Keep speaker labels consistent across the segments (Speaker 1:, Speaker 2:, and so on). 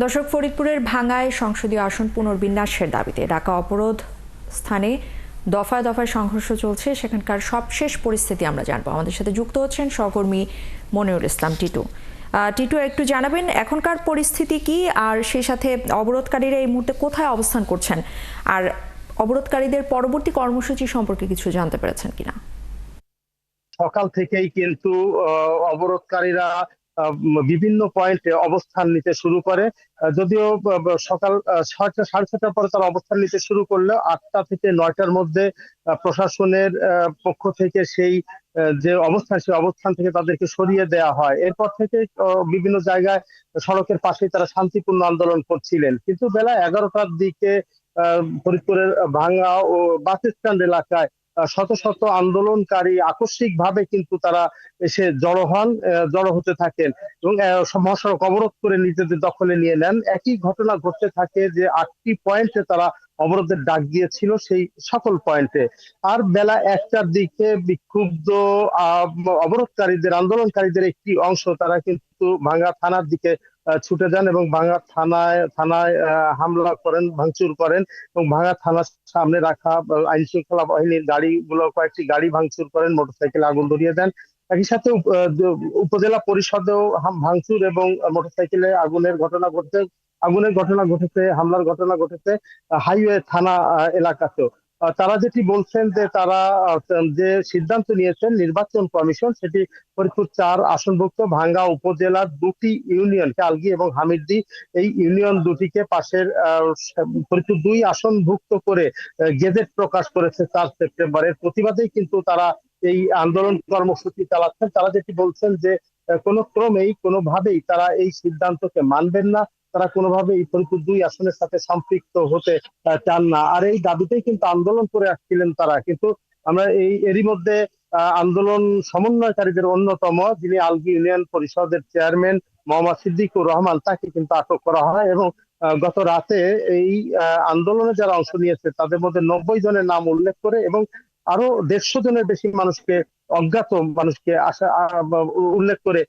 Speaker 1: দর্শক, ফরিদপুরের ভাঙ্গায় সংসদীয় আসন পুনর্বিন্যাসের দাবিতে ঢাকা অবরোধ স্থানে দফায় দফায় সংঘর্ষ চলছে। সেখানকার সবশেষ পরিস্থিতি আমরা জানবো। আমাদের সাথে যুক্ত হচ্ছেন সহকর্মী মনিরুল ইসলাম টিটু। টিটু, একটু জানাবেন এখনকার পরিস্থিতি কি, আর সেই সাথে অবরোধকারীরা এই মুহূর্তে কোথায় অবস্থান করছেন, আর অবরোধকারীদের পরবর্তী কর্মসূচি সম্পর্কে কিছু জানতে পেরেছেন কিনা?
Speaker 2: সকাল থেকেই কিন্তু অবরোধকারীরা বিভিন্ন পয়েন্টে অবস্থান নিতে শুরু করে। যদিও সকাল 6টা সাড়ে 6টার পরে তারা অবস্থান নিতে শুরু করলেও 8টা থেকে 9টার মধ্যে প্রশাসনের পক্ষ থেকে সেই যে অবস্থান, সেই অবস্থান থেকে তাদেরকে সরিয়ে দেওয়া হয়। এরপর থেকে বিভিন্ন জায়গায় সড়কের পাশেই তারা শান্তিপূর্ণ আন্দোলন করছিলেন, কিন্তু বেলা 11টার দিকে ফরিদপুরের ভাঙ্গা ও বাস স্ট্যান্ড এলাকায় শত শত আন্দোলনকারী আকস্মিকভাবে কিন্তু তারা এসে জড়ো হতে থাকেন এবং মহাসড়ক অবরোধ করে নিজেদের দখলে নিয়ে নেন। একই ঘটনা ঘটতে থাকে যে 8টি পয়েন্টে তারা অবরোধের ডাক দিয়েছিল, সেই সকল পয়েন্টে। আর বেলা 1টার দিকে বিক্ষুব্ধ অবরোধকারীদের আন্দোলনকারীদের একটি অংশ তারা কিন্তু ভাঙ্গা থানার দিকে ছুটে যান এবং ভাঙ্গা থানায় হামলা করেন, ভাঙচুর করেন এবং ভাঙ্গা থানার সামনে রাখা আইন শৃঙ্খলা বাহিনীর গাড়িগুলো, কয়েকটি গাড়ি ভাঙচুর করেন, মোটরসাইকেলে আগুন ধরিয়ে দেন। একই সাথে উপজেলা পরিষদেও ভাঙচুর এবং মোটরসাইকেলে আগুনের ঘটনা ঘটেছে, হামলার ঘটনা ঘটেছে হাইওয়ে থানা এলাকাতেও। তারা যেটি বলছেন যে তারা যে সিদ্ধান্ত নিয়েছেন নির্বাচন কমিশন, সেটি ফরিদপুর 4 আসনভুক্ত ভাঙ্গা উপজেলার 2টি ইউনিয়ন, কালগি এবং হামিরদি, এই ইউনিয়ন দুটিকে পাশের ফরিদপুর 2 আসনভুক্ত করে গেজেট প্রকাশ করেছে 4 সেপ্টেম্বরের প্রতিবাদেই কিন্তু তারা এই আন্দোলন কর্মসূচি চালাচ্ছেন। তারা যেটি বলছেন যে কোনোভাবেই তারা এই সিদ্ধান্তকে মানবেন না, তারা কোনোভাবেই ফরিদপুর 2 আসনের সাথে সম্পৃক্ত হতে চান না। আর এই দাবিতেই কিন্তু আন্দোলন করে আসছিলেন তারা। কিন্তু আমরা এরই মধ্যে আন্দোলন সমন্বয়কারীদের অন্যতম, যিনি আলগী ইউনিয়ন পরিষদের চেয়ারম্যান মোহাম্মদ সিদ্দিকুর রহমান, তাকে কিন্তু আটক করা হয় এবং গত রাতে এই আন্দোলনে যারা অংশ নিয়েছে তাদের মধ্যে 90 জনের নাম উল্লেখ করে এবং আরো 150 জনের বেশি অজ্ঞাত মানুষকে উল্লেখ করে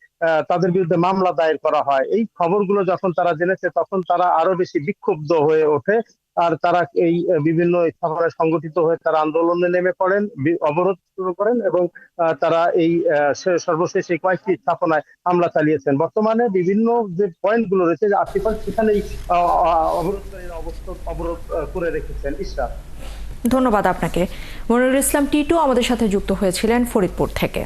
Speaker 2: তাদের বিরুদ্ধে মামলা দায়ের করা হয়। এই খবরগুলো যখন তারা জেনেছে তখন তারা আরো বেশি বিক্ষুব্ধ হয়ে ওঠে। আর তারা এই বিভিন্ন স্থাপনায় সংগঠিত হয়ে তারা আন্দোলনে নেমে পড়েন, অবরোধ শুরু করেন এবং তারা এই সর্বশেষ এই কয়েকটি স্থাপনায় হামলা চালিয়েছেন। বর্তমানে বিভিন্ন যে পয়েন্ট গুলো রয়েছে, যে 8টি পয়েন্ট, সেখানেই অবরোধকারীরা অবরোধ করে রেখেছেন।
Speaker 1: ধন্যবাদ আপনাকে। মনিরুল ইসলাম টিটু আমাদের সাথে যুক্ত হয়েছিলেন ফরিদপুর থেকে।